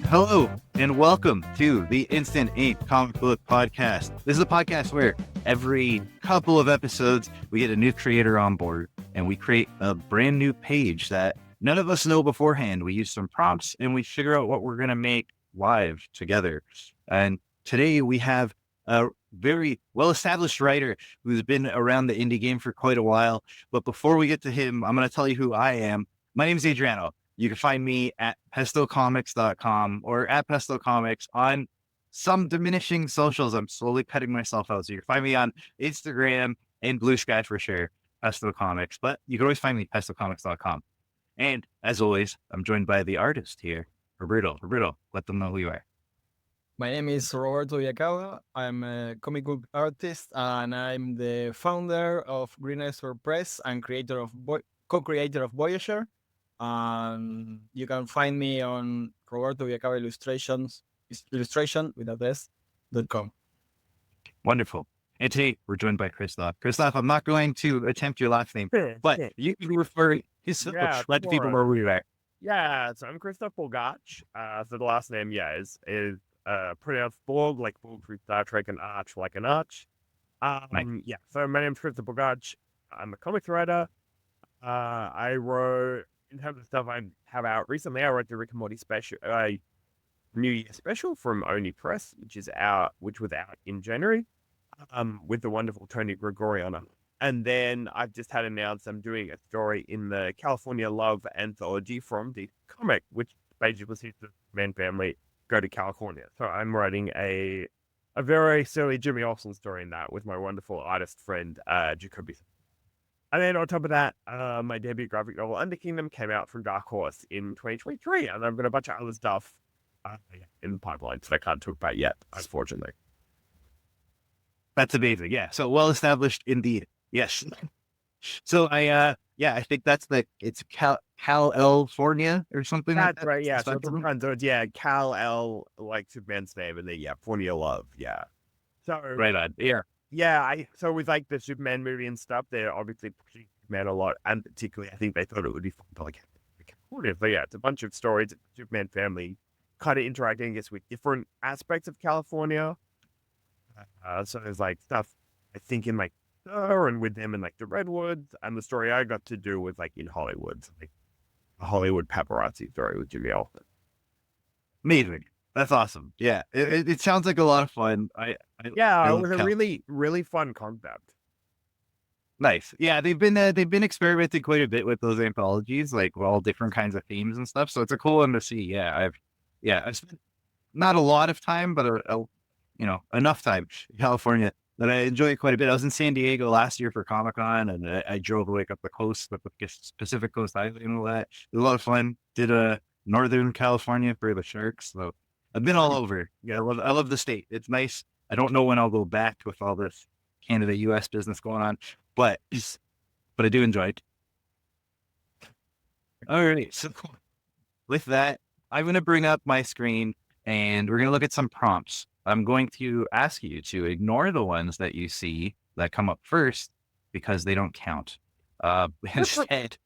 Hello and welcome to the Instant Ink Comic Book Podcast. This is a podcast where every couple of episodes we get a new creator on board and we create a brand new page that none of us know beforehand. We use some prompts and we figure out what we're going to make live together. And today we have a very well-established writer who's been around the indie game for quite a while. But before we get to him, I'm going to tell you who I am. My name is Adriano. You can find me at pestocomics.com or at Pesto Comics on some diminishing socials. I'm slowly cutting myself out. So you can find me on Instagram and Blue Sky for sure, Pesto Comics. But you can always find me at pestocomics.com. And as always, I'm joined by the artist here, Roberto. Roberto, let them know who you are. My name is Roberto Villacaga. I'm a comic book artist and I'm the founder of Green Esper Press and co-creator of Voyager. You can find me on Roberto Villacaga illustration with a s.com. Wonderful. And today we're joined by Christof. Christof, I'm not going to attempt your last name, but you can refer yourself. Let the people know who you are. Yeah, so I'm Christof Bogacs. So the last name, is pronounced Borg, like Borg through Star Trek, and Arch, like an arch. Nice. Yeah, so my name's Christof Bogacs. I'm a comics writer. I wrote, in terms of stuff I have out recently, I wrote the Rick and Morty special, New Year special from Oni Press, which was out in January, with the wonderful Tony Gregoriano. And then I've just had announced I'm doing a story in the California Love anthology from the comic, which basically sees the Man family go to California. So I'm writing a very silly Jimmy Olsen story in that with my wonderful artist friend, Jacoby. And then on top of that, my debut graphic novel, Under Kingdom, came out from Dark Horse in 2023. And I've got a bunch of other stuff in the pipeline that I can't talk about yet, unfortunately. That's amazing. Yeah. So well established indeed. Yes. So I think that's it's California or something. That's like that. right. Yeah. So it's Kal-El, like Superman's name, and then Fornia Love. Yeah. So right on. Yeah. yeah. So with like the Superman movie and stuff, they're obviously pushing Superman a lot, and particularly I think they thought it would be fun to like California. So yeah, it's a bunch of stories. Superman family kind of interacting, I guess, with different aspects of California. So there's like stuff I think in like and with them in like the Redwoods, and the story I got to do was like in Hollywood, so, like a Hollywood paparazzi story with Jimmy Olsen. Amazing. That's awesome. Yeah. It sounds like a lot of fun. It was a really, really fun concept. Nice. Yeah, they've been experimenting quite a bit with those anthologies, like all different kinds of themes and stuff. So it's a cool one to see. Yeah, I've spent not a lot of time, but enough time in California that I enjoy it quite a bit. I was in San Diego last year for Comic-Con, and I drove like up the coast, up the Pacific Coast Highway and all that. It was a lot of fun. Did Northern California for the Sharks, so I've been all over. Yeah, I love the state. It's nice. I don't know when I'll go back with all this Canada-US business going on, but I do enjoy it. All right, so with that, I'm going to bring up my screen and we're going to look at some prompts. I'm going to ask you to ignore the ones that you see that come up first because they don't count. Instead,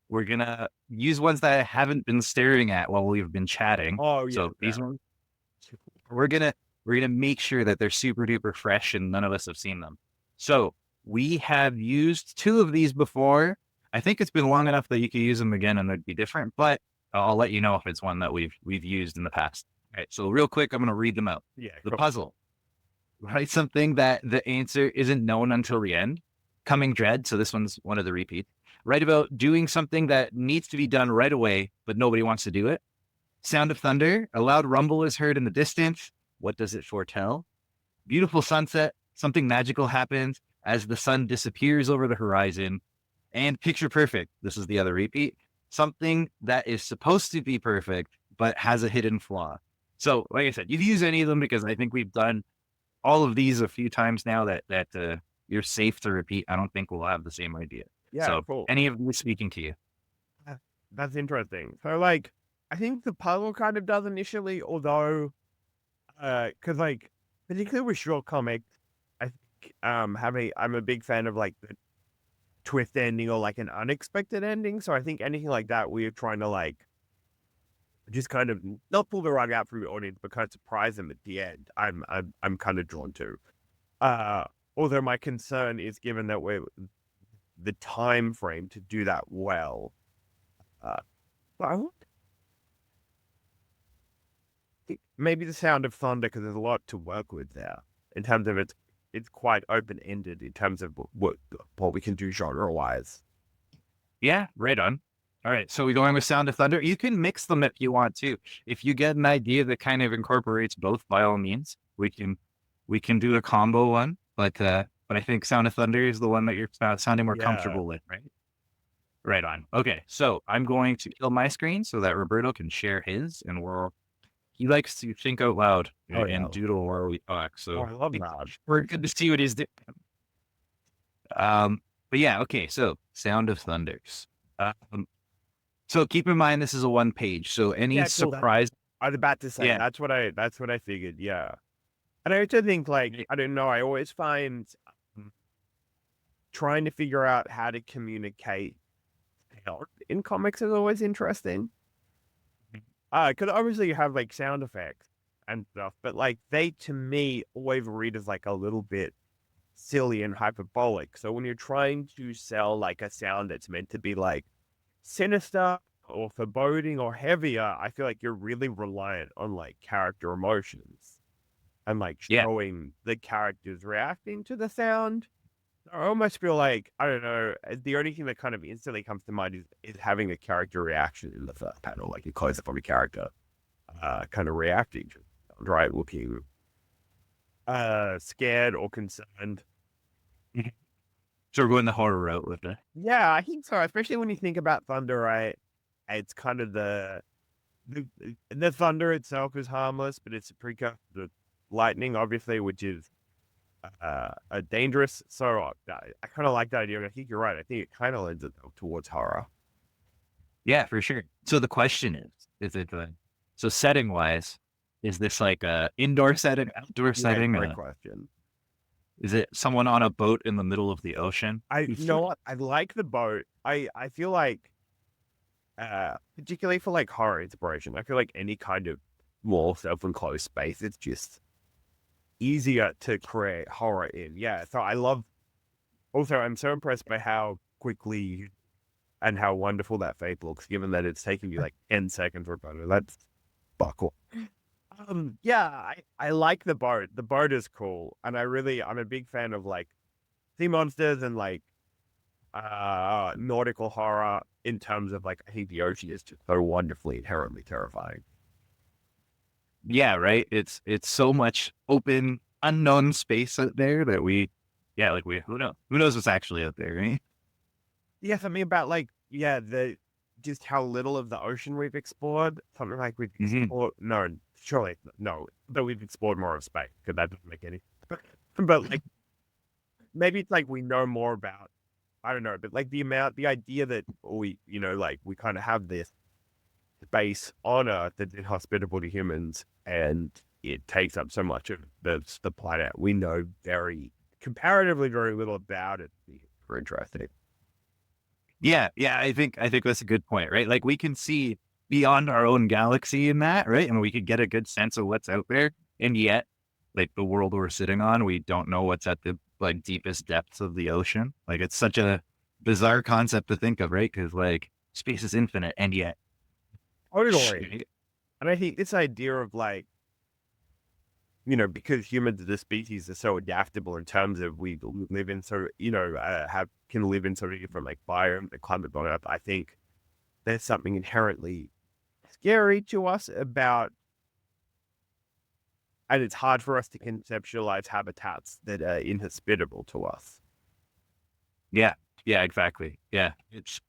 we're going to use ones that I haven't been staring at while we've been chatting. Oh, yeah. So these ones, we're going to make sure that they're super duper fresh and none of us have seen them. So we have used two of these before. I think it's been long enough that you could use them again and they'd be different, but I'll let you know if it's one that we've used in the past. All right, so real quick, I'm going to read them out. Yeah. The puzzle. Write something that the answer isn't known until the end. Coming dread. So this one's one of the repeats. Write about doing something that needs to be done right away, but nobody wants to do it. Sound of thunder. A loud rumble is heard in the distance. What does it foretell? Beautiful sunset. Something magical happens as the sun disappears over the horizon. And picture perfect. This is the other repeat. Something that is supposed to be perfect, but has a hidden flaw. So, like I said, you can use any of them because I think we've done all of these a few times now that you're safe to repeat. I don't think we'll have the same idea. Yeah, so cool. Any of them speaking to you? That's interesting. So, like, I think the puzzle kind of does initially, although, because like, particularly with short comics, I think I'm a big fan of like the twist ending or like an unexpected ending. So I think anything like that, we're trying to like just kind of not pull the rug out from the audience, but kind of surprise them at the end. I'm kind of drawn to. Although my concern is, given that we're the time frame to do that well. But I want maybe the Sound of Thunder, because there's a lot to work with there in terms of it's quite open ended in terms of what we can do genre wise. Yeah, right on. All right, so we're going with Sound of Thunder. You can mix them if you want to. If you get an idea that kind of incorporates both, by all means, we can do a combo one. But I think Sound of Thunder is the one that you're sounding more comfortable with, right? Right on. Okay, so I'm going to kill my screen so that Roberto can share his, and he likes to think out loud and doodle while we talk. So I love that. We're good to see what he's doing. But yeah, okay. So Sound of Thunders. So keep in mind this is a one page. So any surprise. I was about to say that's what I figured. Yeah, and I also think I don't know. I always find trying to figure out how to communicate in comics is always interesting. Because obviously you have sound effects and stuff, but they to me always read as a little bit silly and hyperbolic. So when you're trying to sell a sound that's meant to be sinister or foreboding or heavier, I feel you're really reliant on character emotions and showing the characters reacting to the sound. I almost feel I don't know, the only thing that kind of instantly comes to mind is having a character reaction in the first panel, you close up on a character kind of reacting to the sound, right? Looking scared or concerned. So we're going the horror route with it. Yeah, I think so. Especially when you think about thunder, right? It's kind of the thunder itself is harmless, but it's a precursor to lightning, obviously, which is a dangerous. So I kind of like that idea. I think you're right. I think it kind of lends it towards horror. Yeah, for sure. So the question is it so setting wise, is this a indoor setting, outdoor setting? Great question. Is it someone on a boat in the middle of the ocean? You know what? I like the boat. I feel particularly for horror inspiration, I feel any kind of more self-enclosed space, it's just easier to create horror in. Yeah. So I'm so impressed by how quickly and how wonderful that fate looks, given that it's taking you 10 seconds or better. That's buckle. Yeah, I like the boat. The boat is cool. And I'm a big fan of sea monsters and nautical horror in terms of I think the ocean is just so wonderfully inherently terrifying. Yeah, right. It's so much open, unknown space out there that who knows what's actually out there, right? Yeah, for me about the just how little of the ocean we've explored. Something we've explored. No, surely no, but we've explored more of space because that doesn't make any. But maybe it's we know more about. I don't know, but the idea that we we kind of have this space on Earth that's inhospitable to humans, and it takes up so much of the planet. We know comparatively very little about it. Super interesting. Yeah, I think that's a good point, right? We can see beyond our own galaxy in that, right? And we could get a good sense of what's out there, and yet, the world we're sitting on, we don't know what's at the deepest depths of the ocean. It's such a bizarre concept to think of, right? Because space is infinite, and yet. Totally. And I think this idea of because humans as a species are so adaptable in terms of we live in can live in sort of different biomes and climate on Earth. I think there's something inherently scary to us about, and it's hard for us to conceptualize habitats that are inhospitable to us. Yeah, exactly. Yeah, it's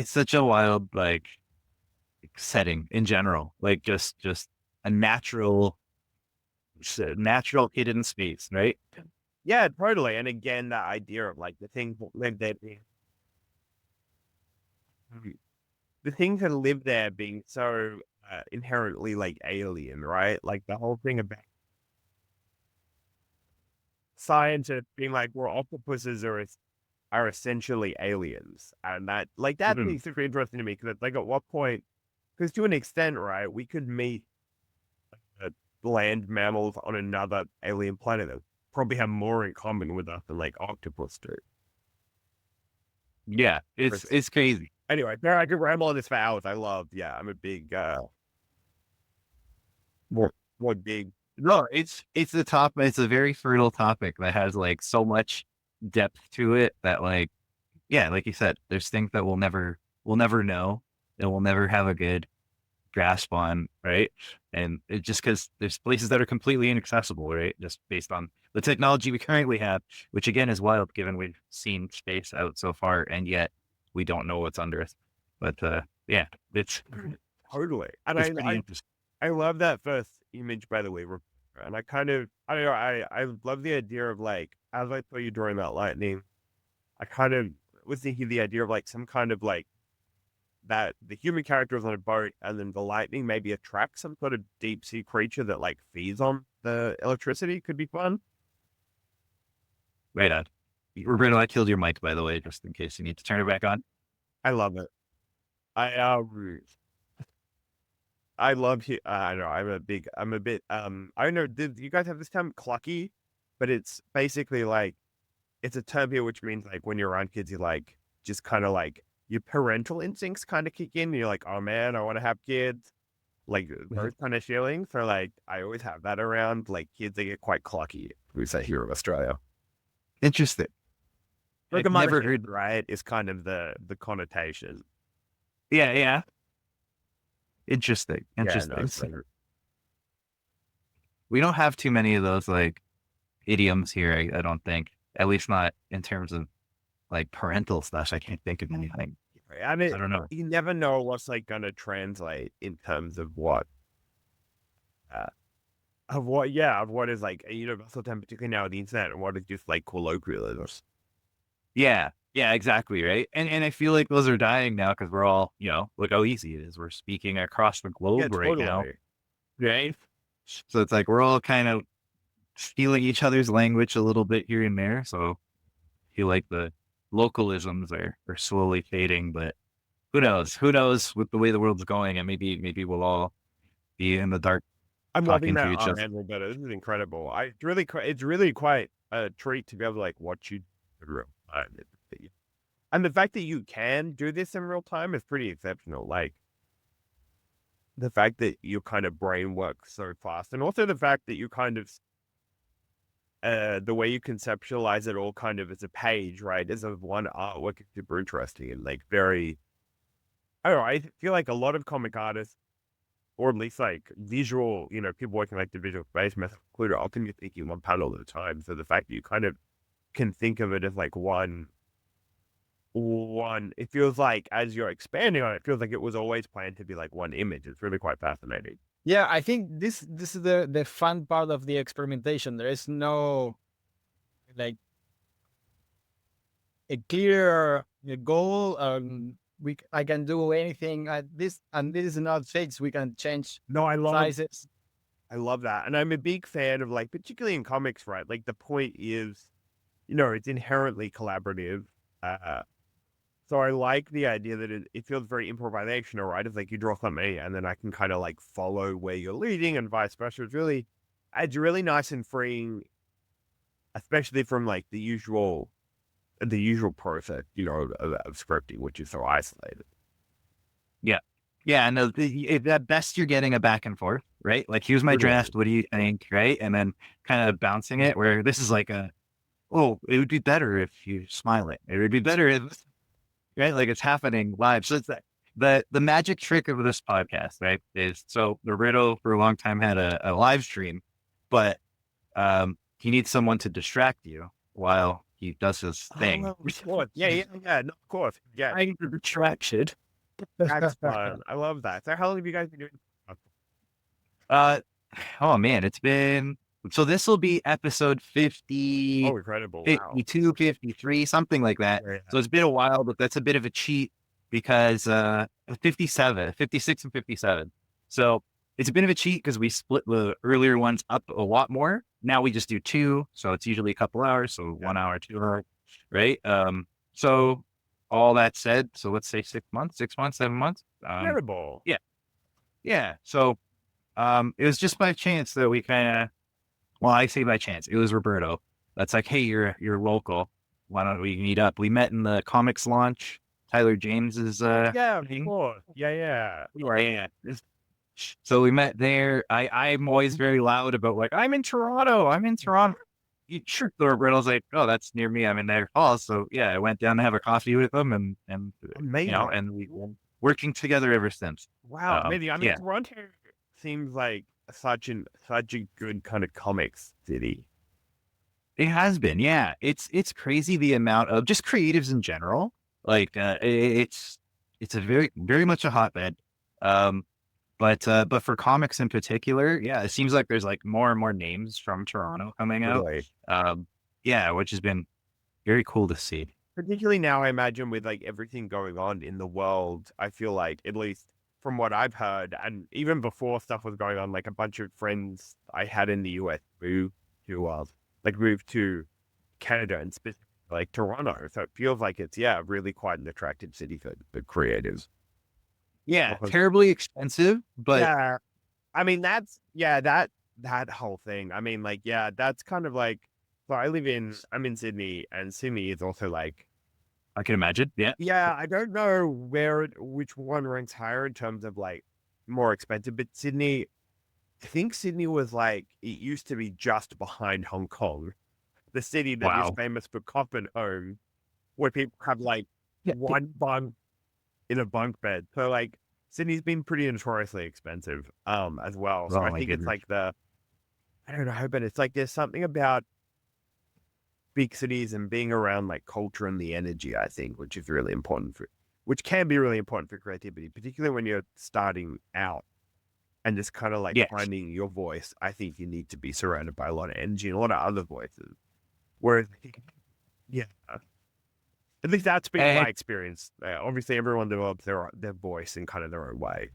such a wild setting in general, just a natural hidden space, right? Yeah, totally. And again, that idea of the things that live there being so inherently alien, right? The whole thing about science being we're octopuses are essentially aliens, and that that thing's super interesting to me because at what point because to an extent, right, we could meet land mammals on another alien planet that probably have more in common with us than like octopus do. Yeah, it's crazy. Anyway, there I could ramble on this for hours. I'm a big what big No, it's the top. It's a very fertile topic that has like so much depth to it that like, yeah, like you said, there's things that we'll never know, and we'll never have a good grasp on, right? And it just because there's places that are completely inaccessible, right? Just based on the technology we currently have, which again is wild given we've seen space out so far, and yet we don't know what's under us. But yeah, it's totally. And it's pretty interesting. I love that first image, by the way. And I don't know, I love the idea of like, as I saw you drawing that lightning, I kind of was thinking the idea of like some kind of like that the human character is on a boat and then the lightning maybe attracts some sort of deep sea creature that like feeds on the electricity. Could be fun. Right on. Roberto, I killed your mic, by the way, just in case you need to turn it back on. I love it. I love I know I'm a bit I don't know, did you guys have this term clucky? But it's basically like it's a term here which means like when you're around kids, you like just kind of like your parental instincts kind of kick in. You're like, oh man, I want to have kids. Like those kind of feelings. So like I always have that around. Like kids, they get quite clucky. We say here in Australia. Interesting. Like I've a never mother heard. right? Is kind of the connotation. Yeah, yeah. Interesting. Yeah, Interesting. no, it's like- We don't have too many of those like idioms here, I don't think. At least not in terms of like parental stuff. I can't think of anything. I mean, I don't know. you never know what's like gonna translate in terms of what of what is like a universal term, particularly now with the internet, and what is just like colloquialisms. Yeah, yeah, exactly, right. And I feel like those are dying now because we're all, look how easy it is. We're speaking across the globe right now, right? So it's like we're all kind of stealing each other's language a little bit here and there. So I feel like the localisms are slowly fading, but who knows? Who knows with the way the world's going, and maybe we'll all be in the dark I'm loving talking to that each other. Roberto. This is incredible. It's really quite a treat to be able to like watch you in real time. And the fact that you can do this in real time is pretty exceptional. Like the fact that your kind of brain works so fast, and also the fact that you kind of the way you conceptualize it all kind of as a page, right? As a one artwork is super interesting and like very. I don't know. I feel like a lot of comic artists, or at least like visual, people working like the visual space method included, often you're thinking one panel at a time. So the fact that you kind of can think of it as like one, it feels like as you're expanding on it, it feels like it was always planned to be like one image. It's really quite fascinating. Yeah, I think this is the fun part of the experimentation. There is no like a clear goal. I can do anything at this, and this is not fixed. We can change No, I love sizes. I love that. And I'm a big fan of like, particularly in comics, right? Like the point is, it's inherently collaborative. So I like the idea that it feels very improvisational, right? It's like you draw something and then I can kind of like follow where you're leading and vice versa. It's really nice and freeing, especially from like the usual process, of scripting, which is so isolated. Yeah. Yeah. And at best you're getting a back and forth, right? Like, here's my draft. What do you think? Right. And then kind of bouncing it, where this is like it would be better if you smile it. It would be better if, right? Like it's happening live. So it's that the magic trick of this podcast, right? Is so Roberto for a long time had a live stream, but he needs someone to distract you while he does his thing. Oh, of course. Yeah, no, of course. Yeah. I'm distracted. That's fun. I love that. So how long have you guys been doing? Oh man, it's been, so this will be episode 50, Oh, incredible. 52, 53, something like that. Yeah. So it's been a while, but that's a bit of a cheat because 56 and 57. So it's a bit of a cheat because we split the earlier ones up a lot more. Now we just do 2. So it's usually a couple hours. So 1 hour, 2 hours, right? So all that said, so let's say 6 months, 7 months. Incredible. Yeah. Yeah. So it was just by chance that we kind of, well, I say by chance, it was Roberto. That's like, hey, you're local. Why don't we meet up? We met in the comics launch. Tyler James's Yeah, of thing. course. Yeah. Yeah. So we met there. I'm always very loud about like, I'm in Toronto. I'm in Toronto. You sure? Roberto's like, oh, that's near me. I'm in Niagara Falls. So yeah, I went down to have a coffee with him and Amazing. and we've been working together ever since. Wow, amazing. I mean, Yeah. Toronto seems like such a good kind of comics city. It has been, yeah. It's crazy the amount of just creatives in general. Like it's a very much a hotbed. Um, but for comics in particular, yeah, it seems like there's like more and more names from Toronto coming out. Really. Yeah, which has been very cool to see. Particularly now, I imagine with like everything going on in the world, I feel like, at least from what I've heard, and even before stuff was going on, like a bunch of friends I had in the US moved to Canada and specifically like Toronto. So it feels like it's really quite an attractive city for the creatives. Yeah, Because- terribly expensive, but yeah, I mean that whole thing. I mean, like, that's kind of like. So I'm in Sydney, and Sydney is also like. I can imagine. Yeah. Yeah, I don't know which one ranks higher in terms of like more expensive, but I think Sydney was like, it used to be just behind Hong Kong, the city that is Wow. famous for coffin home, where people have like Yeah. one bunk in a bunk bed. So like Sydney's been pretty notoriously expensive, as well. So Oh I my think it's goodness. like I don't know, but it's like there's something about big cities and being around like culture and the energy, I think, which can be really important for creativity, particularly when you're starting out and just kind of like Yes. finding your voice. I think you need to be surrounded by a lot of energy and a lot of other voices. Whereas, yeah, at least that's been my experience. Obviously, everyone develops their voice in kind of their own way.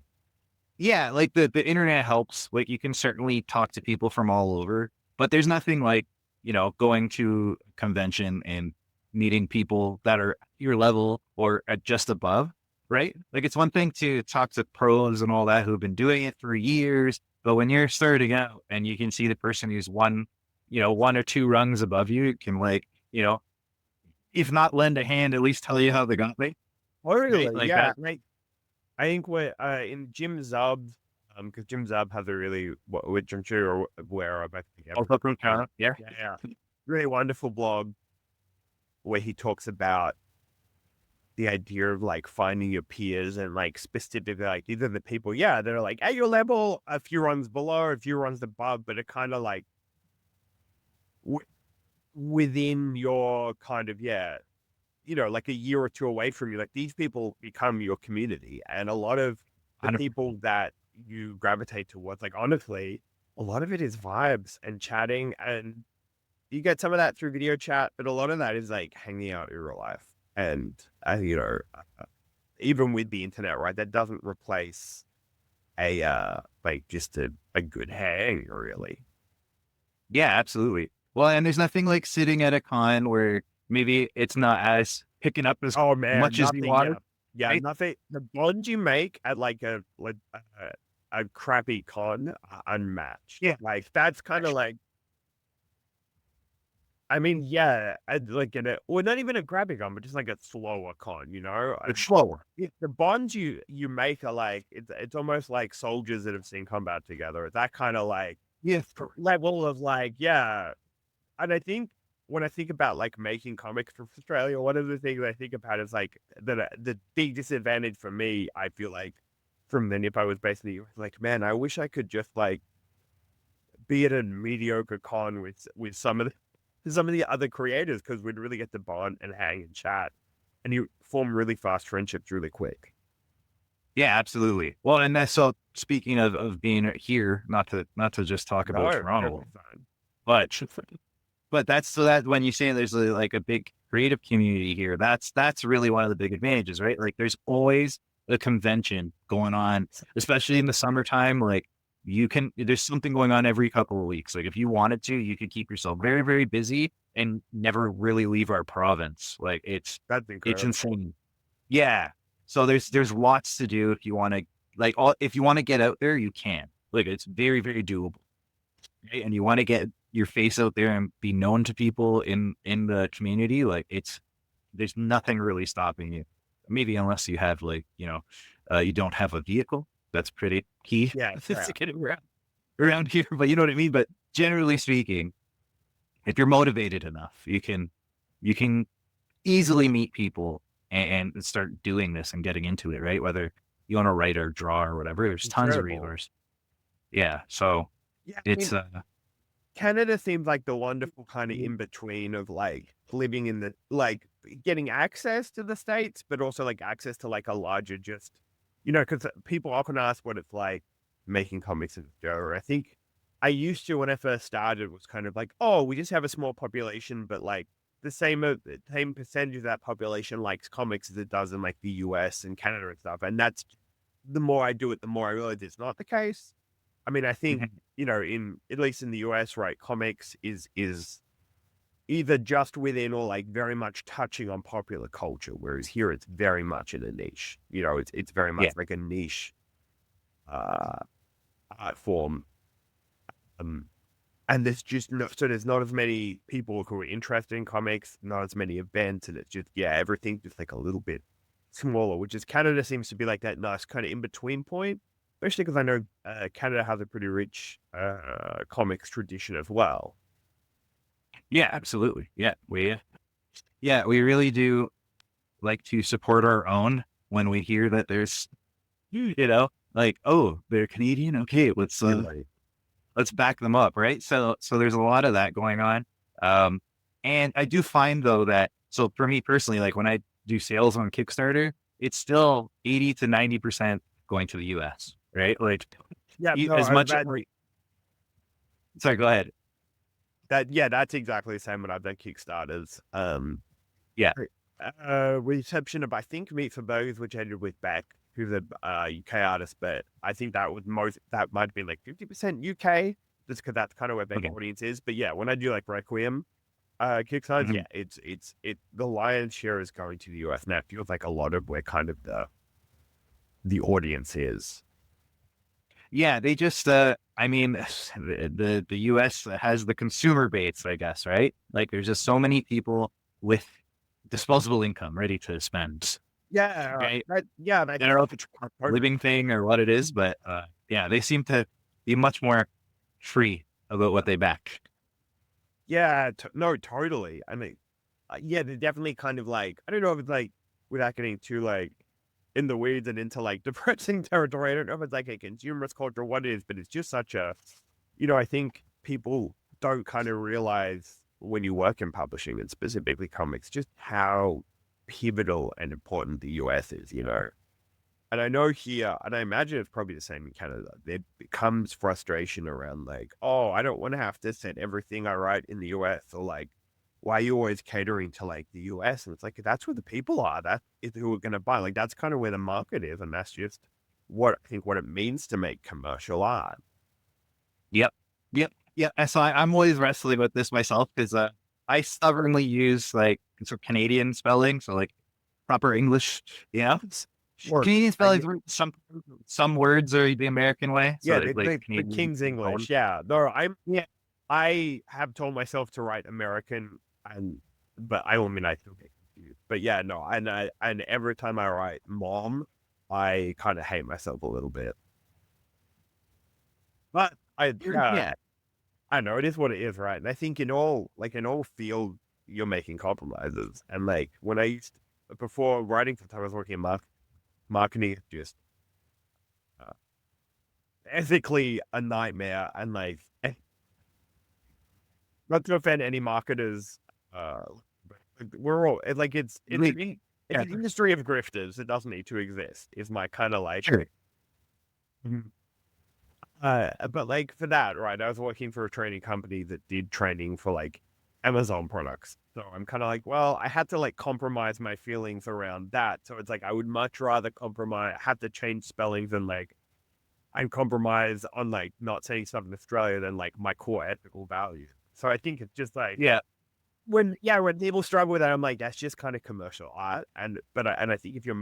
Yeah, like the internet helps. Like you can certainly talk to people from all over, but there's nothing like, going to a convention and meeting people that are your level or at just above, right? Like it's one thing to talk to pros and all that who've been doing it for years, but when you're starting out and you can see the person who's one or two rungs above you can like, if not lend a hand, at least tell you how they got me. Really? Right? Like Yeah. that. Like, I think we're in Jim Zub, because Jim Zub has a really, which I'm sure you're aware of. I think Also from Canada. Yeah. yeah, really wonderful blog where he talks about the idea of like finding your peers and like specifically like these are the people, that are like at your level, a few runs below, a few runs above, but it kind of like within your kind of like a year or two away from you, like these people become your community, and a lot of the 100%. people that you gravitate towards, like honestly, a lot of it is vibes and chatting, and you get some of that through video chat, but a lot of that is like hanging out in real life, and even with the internet, right? That doesn't replace like just a good hang, really. Yeah, absolutely. Well, and there's nothing like sitting at a con where maybe it's not as picking up as Oh man, much as you wanted. Yeah, right? nothing. The bonds you make at like a crappy con are unmatched. Yeah. Like that's kind of like. I mean, yeah, like well, not even a crappy con, but just like a slower con. It's slower. The bonds you make are like it's almost like soldiers that have seen combat together. It's that kind of like Yeah. level of like, yeah. And I think when I think about like making comics for Australia, one of the things I think about is like the big disadvantage for me, I feel like, from then if I was based in the US, like, man, I wish I could just like be at a mediocre con with some of the other creators, because we'd really get to bond and hang and chat, and you form really fast friendships really quick. Yeah, absolutely. Well, and that's so speaking of being here, not to just talk about Toronto, but that's so that when you say there's like a big creative community here, that's really one of the big advantages, right? Like there's always a convention going on, especially in the summertime. Like there's something going on every couple of weeks. Like if you wanted to, you could keep yourself very, very busy and never really leave our province. Like That's incredible. it's insane. Yeah. So there's lots to do if you want to like if you want to get out there, you can. Like it's very, very doable. Right? And you want to get your face out there and be known to people in the community. Like there's nothing really stopping you. Maybe unless you have like, you don't have a vehicle. That's pretty key Yeah, to get around here. But you know what I mean? But generally speaking, if you're motivated enough, you can easily meet people and start doing this and getting into it, right? Whether you want to write or draw or whatever, there's tons of incredible. resources. Yeah. So Yeah, I it's mean, Canada seems like the wonderful kind of in between of like living in the like getting access to the States, but also like access to like a larger just, because people often ask what it's like making comics in Australia. I think I used to when I first started was kind of like, oh, we just have a small population, but like the same percentage of that population likes comics as it does in like the US and Canada and stuff. And that's the more I do it, the more I realize it's not the case. I mean, I think Mhm. in at least in the US, right, comics is either just within or like very much touching on popular culture, whereas here it's very much in a niche. It's very much Yeah. like a niche uh art form. Um and there's not as many people who are interested in comics, not as many events, and it's just everything's just like a little bit smaller, which is Canada seems to be like that nice kind of in between point. Especially because I know Canada has a pretty rich comics tradition as well. Yeah, absolutely. We really do like to support our own when we hear that there's, like, oh, they're Canadian. Okay, Really. let's back them up, right? So there's a lot of that going on. And I do find though that so for me personally, like when I do sales on Kickstarter, it's still 80 to 90% going to the US, right? Like Yeah, no, as much. Sorry, go ahead. that's exactly the same when I've done Kickstarters. Yeah. With the exception of I think Meet for Burgers, which ended with Beck, who's a UK artist, but I think that might have been like 50% UK, just because that's kind of where Beck's Okay. audience is. But yeah, when I do like Requiem Kickstarters, Mhm. it's the lion's share is going to the US, and that feels like a lot of where kind of the audience is. Yeah, they just I mean the US has the consumer base, I guess, right? Like there's just so many people with disposable income ready to spend. Yeah, Right? that I don't know if it's a totally. living thing or what it is, but yeah, they seem to be much more free about what they back. Yeah, no, totally. I mean, they're definitely kind of like I don't know if it's like without getting too like in the weeds and into like depressing territory. I don't know if it's like a consumerist culture, what it is, but it's just such a, I think people don't kind of realize when you work in publishing and specifically comics, just how pivotal and important the US is. And I know here, and I imagine it's probably the same in Canada, there becomes frustration around like, oh, I don't want to have to send everything I write in the US, or like, why are you always catering to like the US? And it's like, that's where the people are. That is who are going to buy. Like, that's kind of where the market is. And that's just what it means to make commercial art. Yep. Yep. Yeah. And so I'm always wrestling with this myself because I stubbornly use like sort of Canadian spelling, so like proper English. Or, Canadian I spelling, get, some words are the American way. So yeah, like the Canadian. King's English. Yeah. No, I have told myself to write American but I mean, I still get confused. But yeah, no, and every time I write mom, I kind of hate myself a little bit. But Yeah. I know it is what it is, right? And I think in all fields, you're making compromises. And like when before writing, sometimes I was working in marketing, is just uh, ethically a nightmare. And like, not to offend any marketers, but we're all like it's Yeah. an industry of grifters. It doesn't need to exist. Is my kind of like. Sure. Mhm. But like for that, right? I was working for a training company that did training for like Amazon products. So I'm kind of like, well, I had to like compromise my feelings around that. So it's like I would much rather have to change spellings and compromise on like not saying stuff in Australia than like my core ethical values. So I think it's just like Yeah. when people struggle with that, I'm like, that's just kind of commercial art. And I think if you're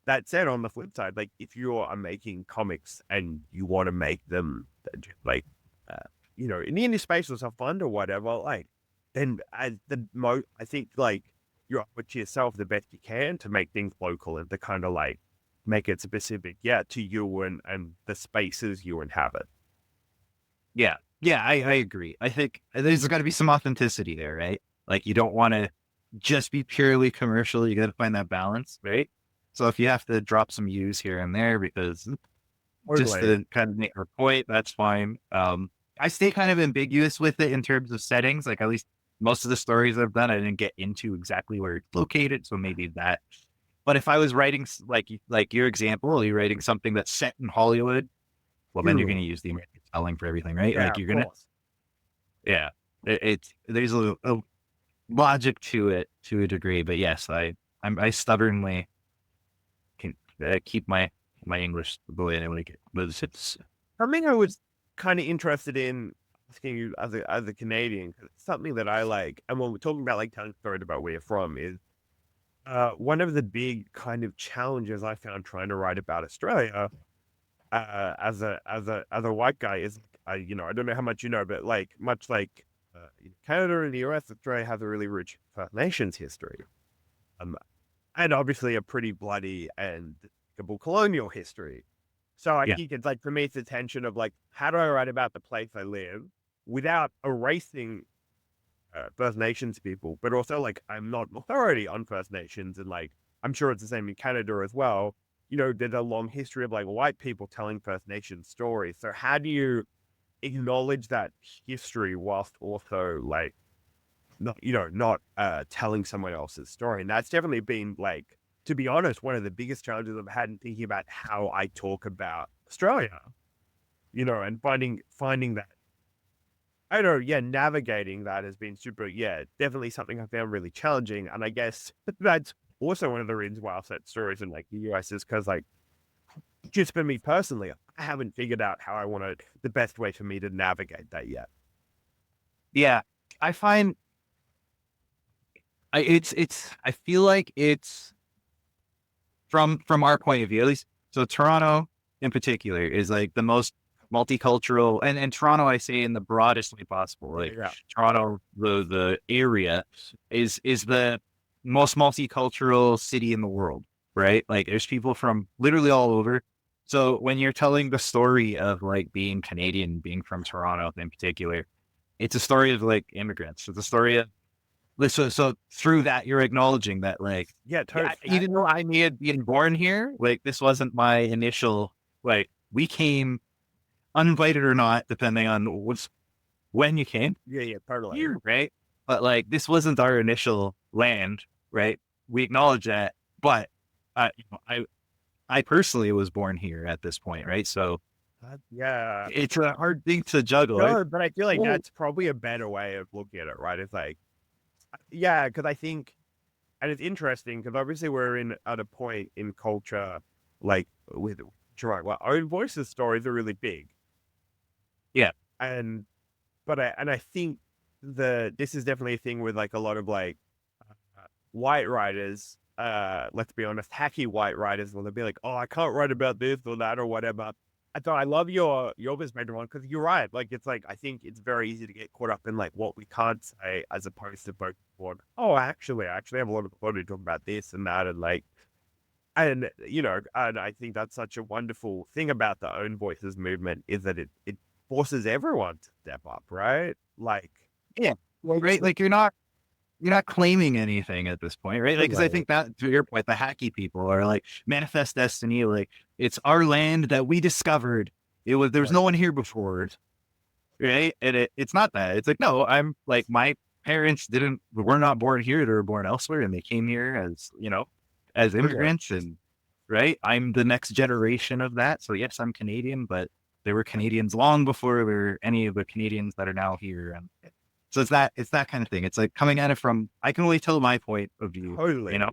that said, on the flip side, like if you are making comics and you want to make them like, in the indie space or stuff fun or whatever, like then I think like you owe it to yourself the best you can to make things local and to kind of like make it specific, to you and the spaces you inhabit. Yeah. Yeah, I agree. I think there's got to be some authenticity there, right? Like you don't want to just be purely commercial. You got to find that balance, right? So if you have to drop some U's here and there because just Totally. to kind of make her point, that's fine. I stay kind of ambiguous with it in terms of settings. Like at least most of the stories I've done, I didn't get into exactly where it's located. So maybe that. But if I was writing like your example, you're writing something that's set in Hollywood, well, then you're going to use the American spelling for everything, right? Yeah, Like of you're going to, course. yeah, it's there's a logic to it to a degree, but yes, I stubbornly can keep my English the way I like it. But it's Something I was kind of interested in asking you as a Canadian, 'cause it's something that I like, and when we're talking about like telling stories about where you're from, is one of the big kind of challenges I found trying to write about Australia as a white guy is I don't know how much you know, but like much like in Canada and the US, Australia has a really rich First Nations history, um, and obviously a pretty bloody and despicable colonial history. So I yeah, think it's like for me, it's a tension of like, how do I write about the place I live without erasing First Nations people, but also like I'm not authority on First Nations, and like I'm sure it's the same in Canada as well. There's a long history of like white people telling First Nations stories. So how do you acknowledge that history whilst also like not telling someone else's story? And that's definitely been like, to be honest, one of the biggest challenges I've had in thinking about how I talk about Australia. And finding that I don't know, navigating that has been super, definitely something I found really challenging. And I guess that's also one of the reasons why I'll set stories in like the US is because like, just for me personally, I haven't figured out how I want the best way for me to navigate that yet. yeah. I find I feel like it's from our point of view, at least. So Toronto in particular is like the most multicultural, and Toronto I say in the broadest way possible. Like Yeah. Toronto, the area is the most multicultural city in the world, right? Like there's people from literally all over. So when you're telling the story of like being Canadian, being from Toronto in particular, it's a story of like immigrants. It's a story of so through that, you're acknowledging that, like, Yeah, totally. even though I may have been born here, like, this wasn't my initial, like, we came uninvited or not, depending on when you came Yeah, totally. here, right? But like, this wasn't our initial land, right? We acknowledge that, but I personally was born here at this point, right? So Yeah. it's a hard thing to juggle, right? No, but I feel like Well, that's probably a better way of looking at it, right? It's like, yeah, because I think, and it's interesting because obviously we're at a point in culture, like with right, well, our own voices stories are really big, yeah, and I think this is definitely a thing with like a lot of like white writers. Let's be honest, hacky white writers, will they'll be like, oh, I can't write about this or that or whatever. I thought I love your perspective on because you're right. Like it's like I think it's very easy to get caught up in like what we can't say as opposed to both on. Oh, I actually have a lot of authority to talk about this and that and like and I think that's such a wonderful thing about the Own Voices movement is that it forces everyone to step up, right? Like yeah, right. Like you're not claiming anything at this point, right? Like, because I totally. think that to your point, the hacky people are like manifest destiny. Like it's our land that we discovered. There was no one here before, right? And it's not that. It's like no, I'm like my parents were not born here. They were born elsewhere, and they came here as as Totally. immigrants, and right. I'm the next generation of that. So yes, I'm Canadian, but there were Canadians long before there were any of the Canadians that are now here, and so it's that kind of thing. It's like coming at it from I can only tell my point of view, you know. Totally. No,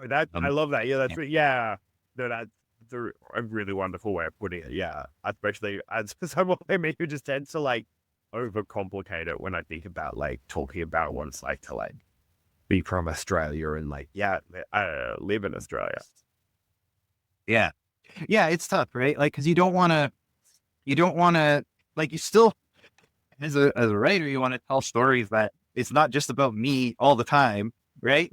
that I Um, love that. Yeah, yeah, yeah. No, that's a really wonderful way of putting it. Yeah, especially as someone like me who just tends to like overcomplicate it when I think about like talking about what it's like to like be from Australia and like live in Australia. Yeah. Yeah. It's tough, right? Like, cause you don't want to, like, you still, as a writer, you want to tell stories that it's not just about me all the time, right?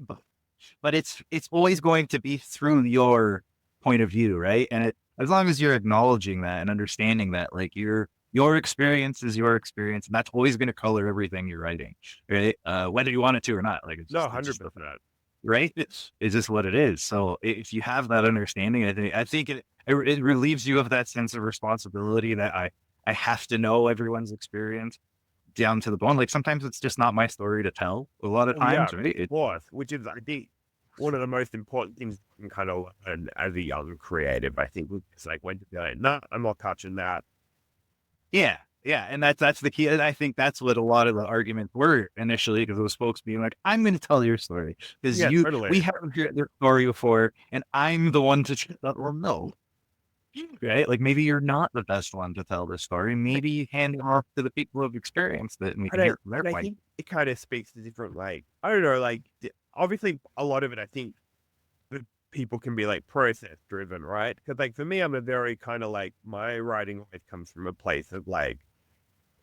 But it's always going to be through your point of view, right? And as long as you're acknowledging that and understanding that, like, your experience is your experience, and that's always going to color everything you're writing, right? Whether you want it to or not, like, No, it's just 100%. right. It's just what it is. So if you have that understanding, I think it relieves you of that sense of responsibility that I have to know everyone's experience down to the bone. Like, sometimes it's just not my story to tell. A lot of Oh yeah, times, right? of course. Which is, I think, one of the most important things you can kind of learn as a young creative. I think it's like when to be like, no, I'm not touching that. Yeah, yeah, and that's the key. And I think that's what a lot of the arguments were initially, because those folks being like, "I'm going to tell your story because Yeah, we totally. haven't heard their story before, and I'm the one to." Well, no, right? Like, maybe you're not the best one to tell this story. Maybe you hand it off to the people who've experienced it, and we can hear from their And I point. think it kind of speaks to different, like, I don't know, like, obviously a lot of it, I think, the people can be like process driven, right? Because like for me, I'm a very kind of like my writing always comes from a place of like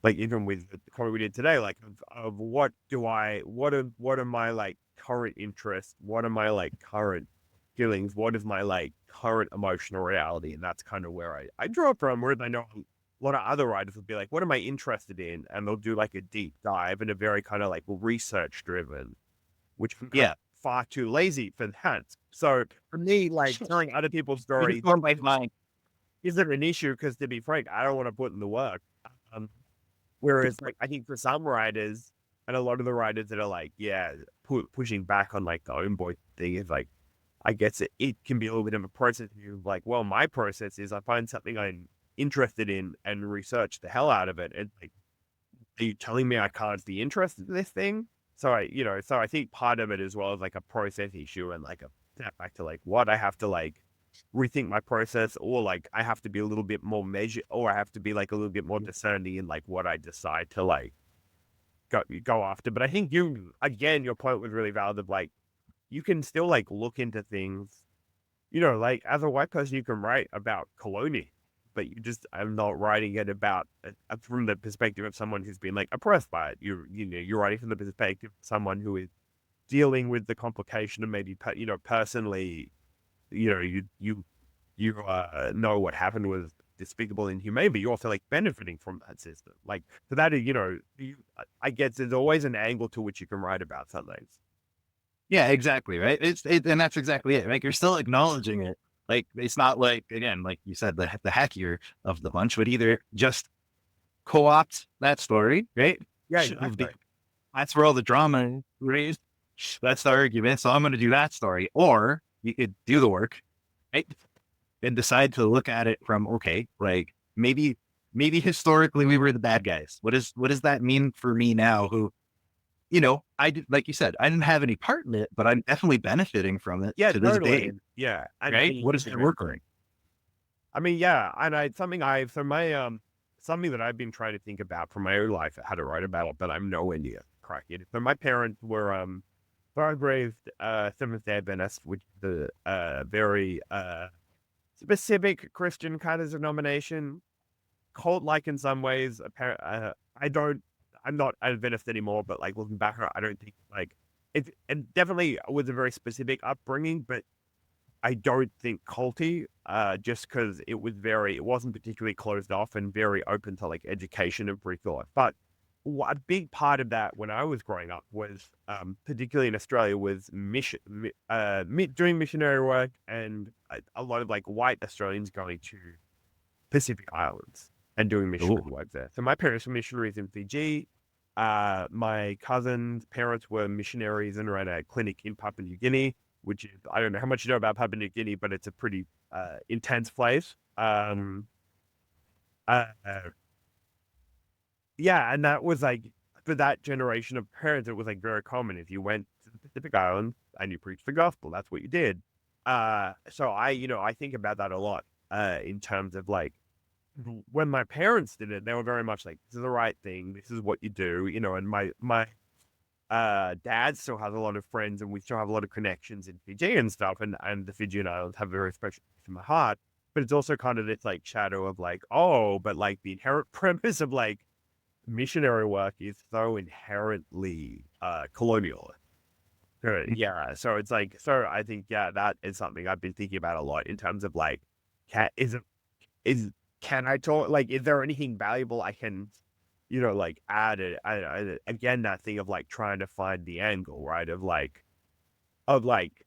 even with the comment we did today, like of what are my like current interests? What are my like current feelings? What is my like current emotional reality? And that's kind of where I draw from. Whereas I know a lot of other writers will be like, what am I interested in? And they'll do like a deep dive and a very kind of like research driven, which I'm kind of Yeah, far too lazy for that. So for me, like telling other people's you're stories informed by mine. isn't an issue because, to be frank, I don't want to put in the work. Um, Whereas, like, I think for some writers, and a lot of the writers that are like, yeah, pushing back on like the own boy thing is like, I guess it can be a little bit of a process. You're like, well, my process is I find something I'm interested in and research the hell out of it. And like, are you telling me I can't be interested in this thing? So so I think part of it as well is like a process issue and like a step back to like what I have to like rethink my process, or like I have to be a little bit more measured, or I have to be like a little bit more discerning in like what I decide to like go after. But I think you again, your point was really valid of like you can still like look into things, like as a white person, you can write about colony, but you just I'm not writing it about from the perspective of someone who's been like oppressed by it. You're writing from the perspective of someone who is dealing with the complication and maybe personally, you know what happened was despicable and inhumane, but you're also like benefiting from that system. Like so that is, I guess there's always an angle to which you can write about something. Yeah, exactly. Right. And that's exactly it. Like, you're still acknowledging it. Like, it's not like, again, like you said, the hackier of the bunch would either just co-opt that story, right? Yeah, exactly. That's where all the drama is raised. That's the argument. So I'm going to do that story. Or you could do the work, right? And decide to look at it from, okay, like, maybe historically we were the bad guys. What does that mean for me now? Who, I did, like you said, I didn't have any part in it, but I'm definitely benefiting from it Yeah, to this totally. day, And yeah, right? What does that work like? I mean, yeah, and something that I've been trying to think about for my own life, how to write about it, but I'm nowhere near cracking it. So my parents were born raised Seventh Day Adventist, which is a very specific Christian kind of denomination, cult like in some ways. I don't, I'm not Adventist anymore, but like looking back, I don't think like it definitely was a very specific upbringing, but I don't think culty, just because it wasn't particularly closed off and very open to like education and free thought. But a big part of that when I was growing up was, particularly in Australia, was doing missionary work and a lot of like white Australians going to Pacific Islands and doing missionary Oh, work there. So my parents were missionaries in Fiji. My cousin's parents were missionaries and ran a clinic in Papua New Guinea, which is, I don't know how much you know about Papua New Guinea, but it's a pretty intense place. Uh, uh, yeah, and that was like for that generation of parents, it was like very common. If you went to the Pacific Islands and you preached the gospel, that's what you did. So I think about that a lot in terms of like when my parents did it, they were very much like, this is the right thing. This is what you do, and my dad still has a lot of friends, and we still have a lot of connections in Fiji and stuff, and the Fijian islands have a very special place in my heart. But it's also kind of this like shadow of like, oh, but like the inherent premise of like missionary work is so inherently colonial. Yeah, so it's like, so I think, yeah, that is something I've been thinking about a lot in terms of like, can is it is can I talk like, is there anything valuable I can, like add it? Again, that thing of like trying to find the angle, right? Of like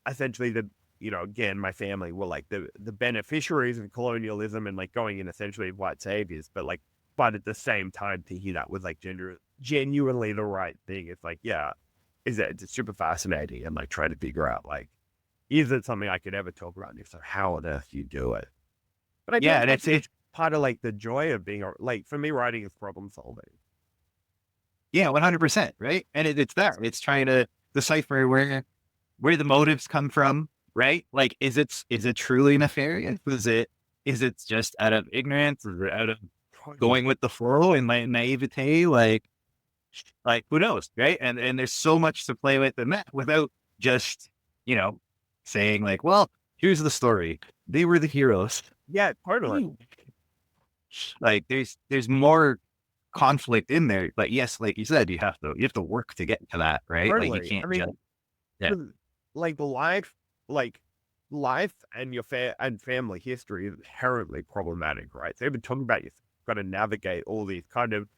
essentially again, my family were like the beneficiaries of colonialism and like going in essentially white saviors, but at the same time thinking that was like genuinely the right thing. It's like, yeah, it's super fascinating and like trying to figure out like, is it something I could ever talk about? And if so, how on earth you do it? But I do Yeah, and like it's part of like the joy of being like, for me, writing is problem solving. yeah, 100%, right? And it's there. It's trying to decipher where the motives come from, right? Like, is it truly nefarious? Is it just out of ignorance or out of going with the flow and like naivete? Like who knows, right? And there's so much to play with in that without just you know saying like, well, here's the story. They were the heroes. Yeah, totally. Like there's more conflict in there. But yes, like you said, you have to work to get to that, right? Like you Totally. I can't just mean, yeah. like like life and your and family history is inherently problematic, right? So even talking about you've got to navigate all these kind of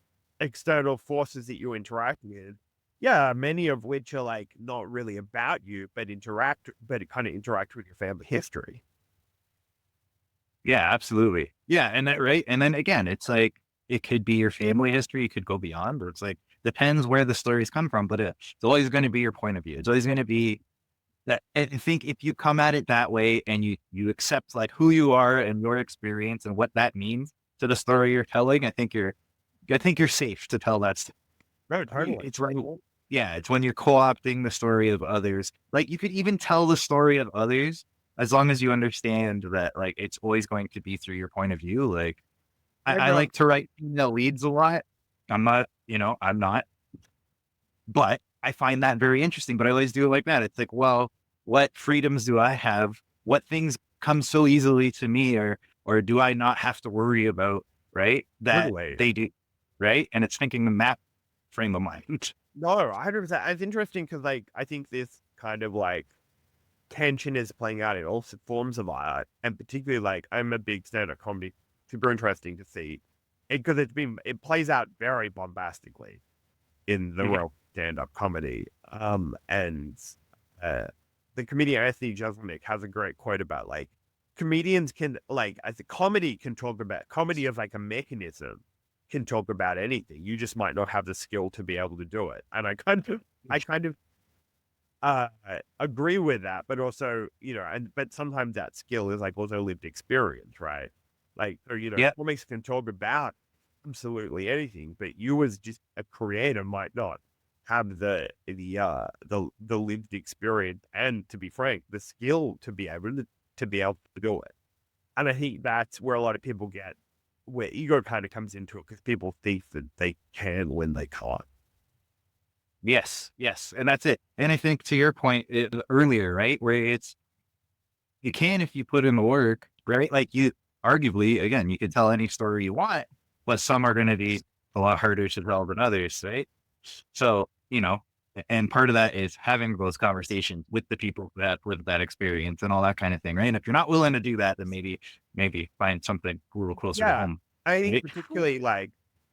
external forces that you interact with. Yeah, many of which are like not really about you, but it kind of interact with your family history. Yeah, absolutely. Yeah, and that right. And then again, it's like it could be your family history, it could go beyond, or it's like depends where the stories come from, but it's always going to be your point of view. It's always going to be that. I think if you come at it that way and you accept like who you are and your experience and what that means to the story you're telling, I think you're safe to tell that story. No, totally. It's right. Yeah, it's when you're co-opting the story of others. Like you could even tell the story of others as long as you understand that like it's always going to be through your point of view. Like I, Yeah, I no, like to write leads a lot. I'm not, but I find that very interesting. But I always do it like that. It's like, well, what freedoms do I have? What things come so easily to me, or do I not have to worry about? Right, that totally. they do. Right, and it's thinking in that frame of mind. No, 100%. It's interesting because, like, I think this kind of like tension is playing out in all forms of art, and particularly like I'm a big stand-up comedy. Super interesting to see it because it plays out very bombastically in the realm of stand-up comedy. And uh, the comedian Anthony Jeselnik has a great quote about like comedians can like as a comedy can talk about comedy as like a mechanism can talk about anything. You just might not have the skill to be able to do it. And I kind of uh agree with that, but also, but sometimes that skill is like also lived experience, right? Like, or Yeah. comics can talk about absolutely anything, but you as just a creator might not have the lived experience and, to be frank, the skill to be able to do it. And I think that's where a lot of people get where ego kind of comes into it because people think that they can when they can't. Yes, yes, and that's it. And I think to your point earlier, right, where it's you can if you put in the work, right? Like you arguably, again, you can tell any story you want, but some are going to be a lot harder to tell than others, right? So, and part of that is having those conversations with the people that live that experience and all that kind of thing, right? And if you're not willing to do that, then maybe find something a little closer to Yeah, home, I think right? particularly like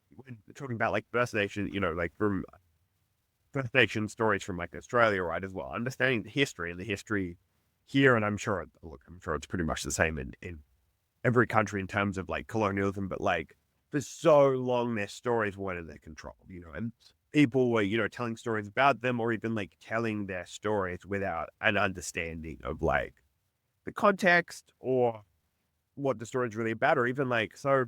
when talking about like First Nation, like from First Nation stories from like Australia, right? As well, understanding the history and the history here, and I'm sure it's pretty much the same in every country in terms of like colonialism, but like for so long their stories weren't in their control, and people were, telling stories about them or even like telling their stories without an understanding of like the context or what the story is really about, or even like, so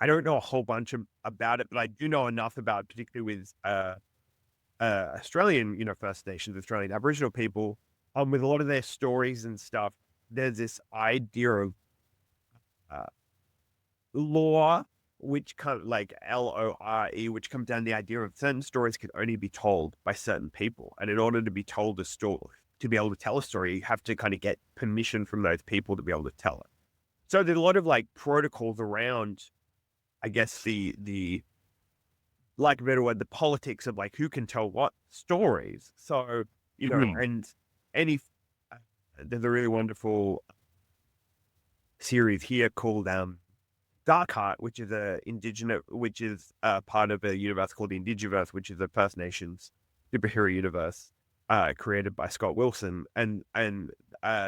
I don't know a whole bunch about it, but I do know enough about, particularly with Australian, First Nations, Australian Aboriginal people, with a lot of their stories and stuff. There's this idea of uh, law which kind of like LORE, which comes down to the idea of certain stories can only be told by certain people. And in order to be told a story, to be able to tell a story, you have to kind of get permission from those people to be able to tell it. So there's a lot of like protocols around, I guess, the like a better word, the politics of like who can tell what stories. So, and any, there's a really wonderful series here called Dark Heart, which is part of a universe called the Indigiverse, which is a First Nations superhero universe, created by Scott Wilson. And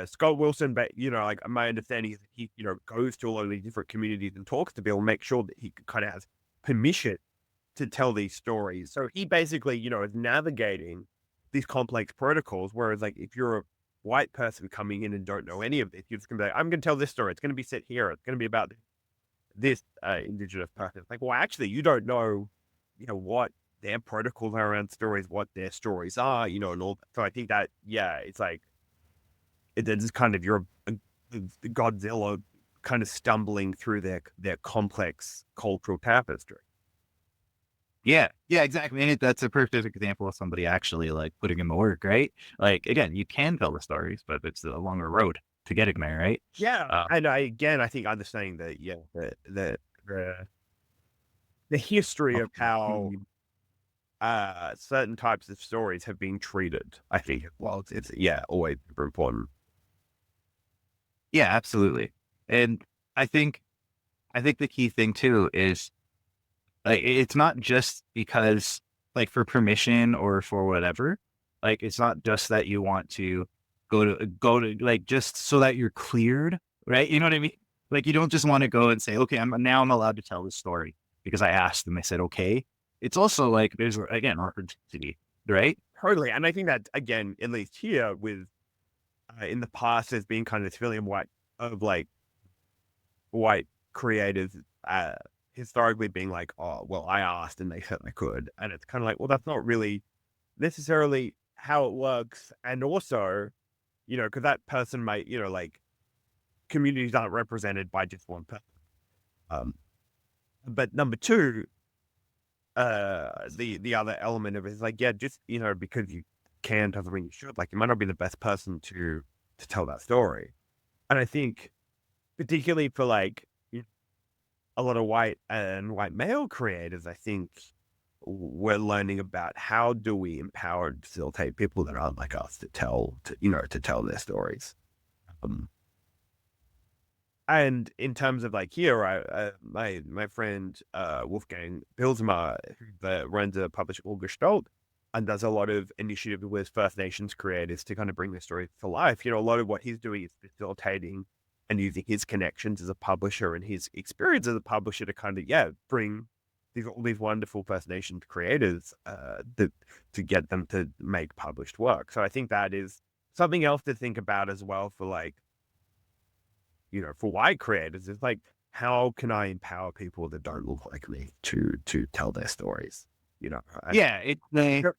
Scott Wilson, but like my understanding is that he, goes to a lot of these different communities and talks to people, make sure that he kind of has permission to tell these stories. So he basically, is navigating these complex protocols. Whereas like if you're a white person coming in and don't know any of this, you're just gonna be like, I'm gonna tell this story. It's gonna be set here. It's gonna be about this indigenous person. It's like, well, actually, you don't know, what their protocols are around stories, what their stories are, and all. So I think that, yeah, it's like it's kind of you're a Godzilla kind of stumbling through their complex cultural tapestry. Yeah, exactly. And that's a perfect example of somebody actually like putting in the work, right? Like, again, you can tell the stories, but it's a longer road to getting there, right? Yeah. And I think understanding that, the history of how certain types of stories have been treated, I think, well, it's always super important. Yeah, absolutely. And I think the key thing too is like it's not just because like for permission or for whatever, like it's not just that you want to go to like just so that you're cleared, right? You know what I mean? Like you don't just want to go and say, okay, I'm allowed to tell this story because I asked them. I said okay. It's also like there's again authenticity, right? Totally. And I think that again, at least here with in the past, there's been kind of this feeling of white creators historically being like, oh, well, I asked and they said I could. And it's kind of like, well, that's not really necessarily how it works. And also, because that person might, like communities aren't represented by just one person. But number two, the other element of it is like, yeah, just, because you can doesn't mean you should. Like, you might not be the best person to tell that story. And I think, particularly for like a lot of white male creators, I think we're learning about how do we empower and facilitate people that aren't like us to tell their stories. And in terms of like here, my friend Wolfgang Pilsma, who runs a publisher called Gestalt and does a lot of initiative with First Nations creators to kind of bring their stories to life. A lot of what he's doing is facilitating and using his connections as a publisher and his experience as a publisher to kind of, bring all these wonderful First Nations creators to get them to make published work. So I think that is something else to think about as well for like, for white creators. Is like, how can I empower people that don't look like me to tell their stories? Yeah,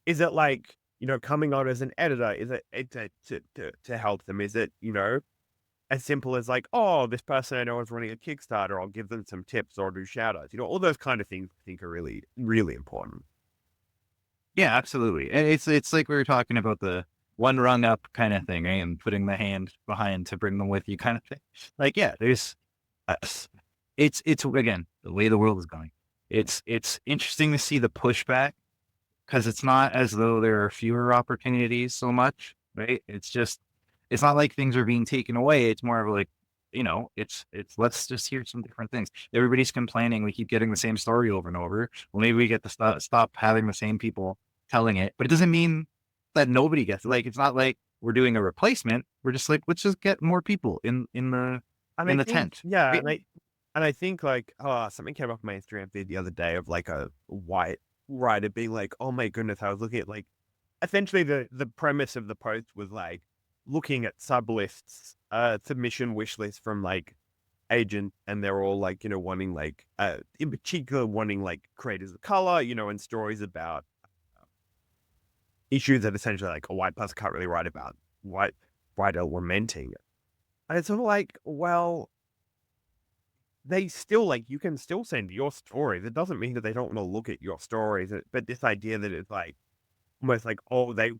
is it like, coming on as an editor? Is it to help them? Is it, as simple as like, oh, this person I know is running a Kickstarter, I'll give them some tips or do shout outs. All those kind of things I think are really, really important. Yeah, absolutely. And it's like we were talking about the one rung up kind of thing, right? And putting the hand behind to bring them with you kind of thing. Like, yeah, there's, it's again, the way the world is going. It's interesting to see the pushback because it's not as though there are fewer opportunities so much, right? It's not like things are being taken away. It's more of like, it's let's just hear some different things. Everybody's complaining. We keep getting the same story over and over. Well, maybe we get to stop having the same people telling it, but it doesn't mean that nobody gets it. Like, it's not like we're doing a replacement. We're just like, let's just get more people in the tent. Yeah. Right? And I think like, something came up on my Instagram feed the other day of like a white writer being like, oh my goodness, I was looking at like, essentially the premise of the post was like looking at sub lists, submission wish lists from like agent, and they're all like, wanting like, in particular wanting like creators of color, and stories about issues that essentially like a white person can't really write about, white writer lamenting. And it's sort of like, well, they still like, you can still send your stories. It doesn't mean that they don't want to look at your stories, but this idea that it's like almost like, oh, that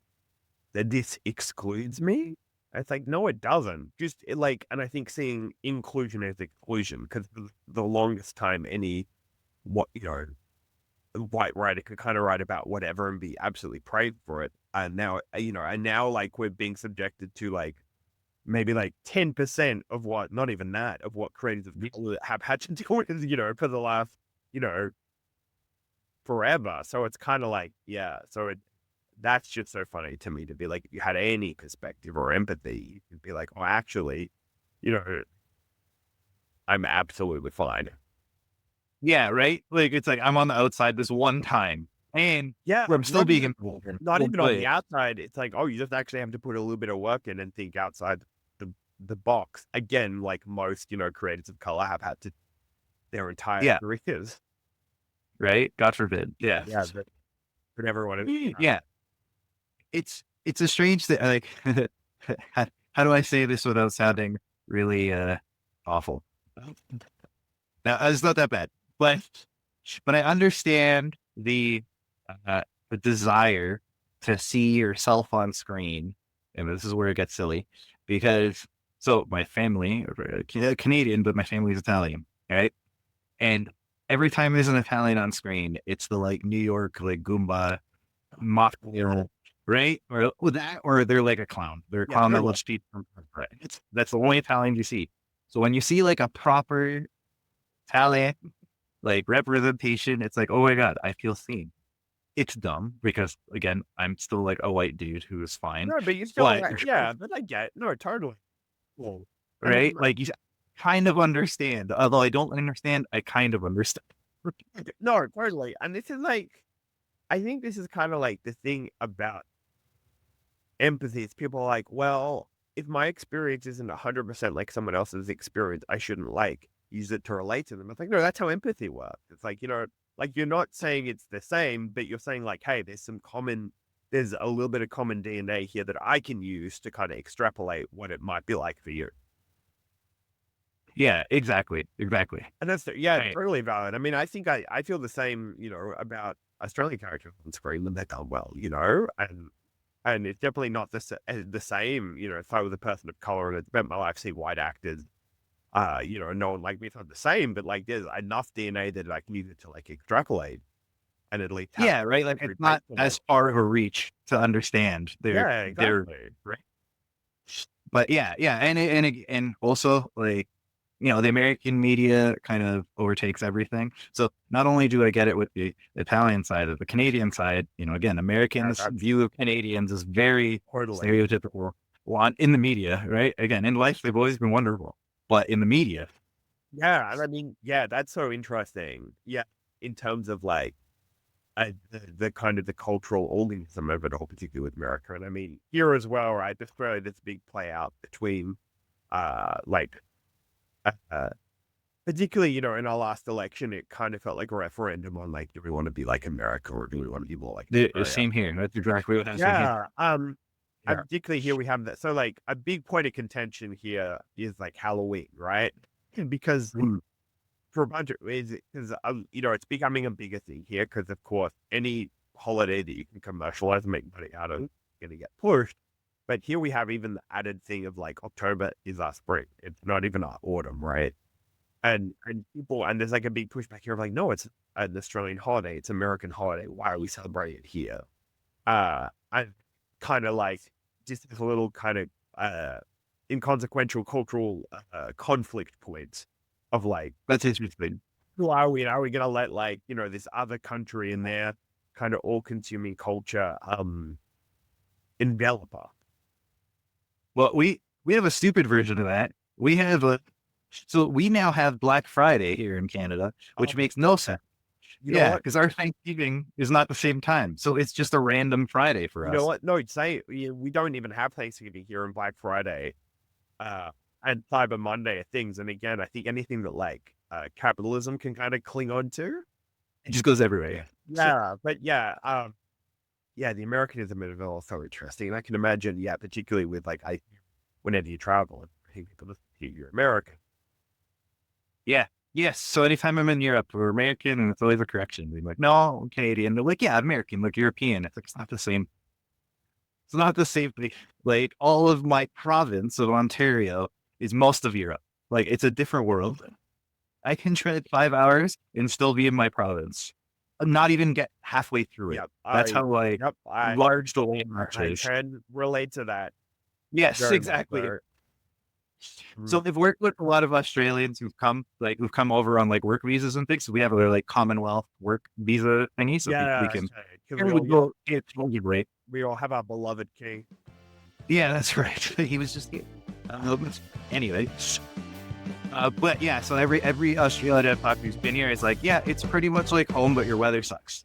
this excludes me. It's like, no, it doesn't. Just like, and I think seeing inclusion as exclusion, because for the longest time, white writer could kind of write about whatever and be absolutely praised for it. And now like we're being subjected to like maybe like 10% of what, not even that, of what creators of color have had to deal with, for the last, you know, forever. So it's kind of like, yeah. So that's just so funny to me to be like, if you had any perspective or empathy, you could be like, oh, actually, I'm absolutely fine. Yeah, right. Like it's like I'm on the outside this one time, and Yeah, I'm still being involved. not even on the outside. It's like, oh, you just actually have to put a little bit of work in and think outside the box. Again, like most, creators of color have had to their entire careers. Right. God forbid. Yeah. Yeah, but everyone is. Yeah. It's a strange thing. Like, how do I say this without sounding really awful? Now it's not that bad, but I understand the desire to see yourself on screen, and this is where it gets silly, because so my family, Canadian, but my family's Italian, right? And every time there's an Italian on screen, it's the like New York like Goomba mock, right? Or that, or they're like a clown. They're a clown that looks cheap. That's the only Italian you see. So when you see like a proper Italian like representation, it's like, oh my God, I feel seen. It's dumb because again, I'm still like a white dude who is fine. No, but you still, but I get, no, totally. Well, right? Like you kind of understand, although I don't understand, I kind of understand. No, totally. And this is like, I think this is kind of like the thing about empathy. It's people are like, well, if my experience isn't 100% like someone else's experience, I shouldn't like use it to relate to them. It's like, no, that's how empathy works. It's like, like you're not saying it's the same, but you're saying like, hey, there's a little bit of common DNA here that I can use to kind of extrapolate what it might be like for you. Yeah, exactly. And that's, right. Totally valid. I mean, I think I feel the same, about Australian characters on screen when they're done well, and it's definitely not the same, if I was a person of color and had spent my life seeing white actors, no one like me, it's not the same, but like there's enough DNA that I can use it to like extrapolate and at least right. Like it's not as far of a reach to understand. They're right. But and also like, the American media kind of overtakes everything. So not only do I get it with the Italian side, of the Canadian side, again, Americans' view of Canadians is very stereotypical. In the media, right? Again, in life, they've always been wonderful, but in the media. Yeah. And I mean, yeah, that's so interesting. Yeah. In terms of like, the kind of the cultural organism of it all, particularly with America. And I mean, here as well, right? Australia, this big play out between, particularly, in our last election, it kind of felt like a referendum on like, do we want to be like America or do we want to be more like the same here? That's exactly what I'm saying. Yeah. And particularly here we have that. So like a big point of contention here is like Halloween, right? Because for a bunch of reasons, because it's becoming a bigger thing here. Because of course, any holiday that you can commercialize and make money out of is going to get pushed. But here we have even the added thing of like October is our spring. It's not even our autumn, right? And there's like a big pushback here of like, no, it's an Australian holiday. It's an American holiday. Why are we celebrating it here? I kind of like just this little kind of inconsequential cultural conflict points of like, that's interesting. Are we going to let like, this other country and their kind of all consuming culture envelop us? Well, we have a stupid version of that. We now have Black Friday here in Canada, which makes no sense. Because our Thanksgiving is not the same time. So it's just a random Friday for us. You know what? No, we don't even have Thanksgiving here on Black Friday. And Cyber Monday are things. And again, I think anything that like capitalism can kind of cling on to, it just goes everywhere. Yeah. But the Americanism is also interesting. And I can imagine, particularly with like, whenever you travel and people listen to you, you're American. Yeah. Yes. So anytime I'm in Europe, we're American, and it's always a correction. They're like, no, I'm Canadian. They're like, yeah, American, like European. It's like, it's not the same. It's not the same thing. Like all of my province of Ontario is most of Europe. Like it's a different world. I can tread 5 hours and still be in my province. Not even get halfway through it. Yep. That's how like large the landmark I is. can relate to that. Yes, very much exactly. so. So I've worked with a lot of Australians who've come over on like work visas and things. So we have their like Commonwealth work visa thingy. So Yeah, we can okay, 'cause it's really great. we all have our beloved king. Yeah, that's right. He was just anyway. But yeah, so every Australian who's been here is like, yeah, it's pretty much like home, but your weather sucks.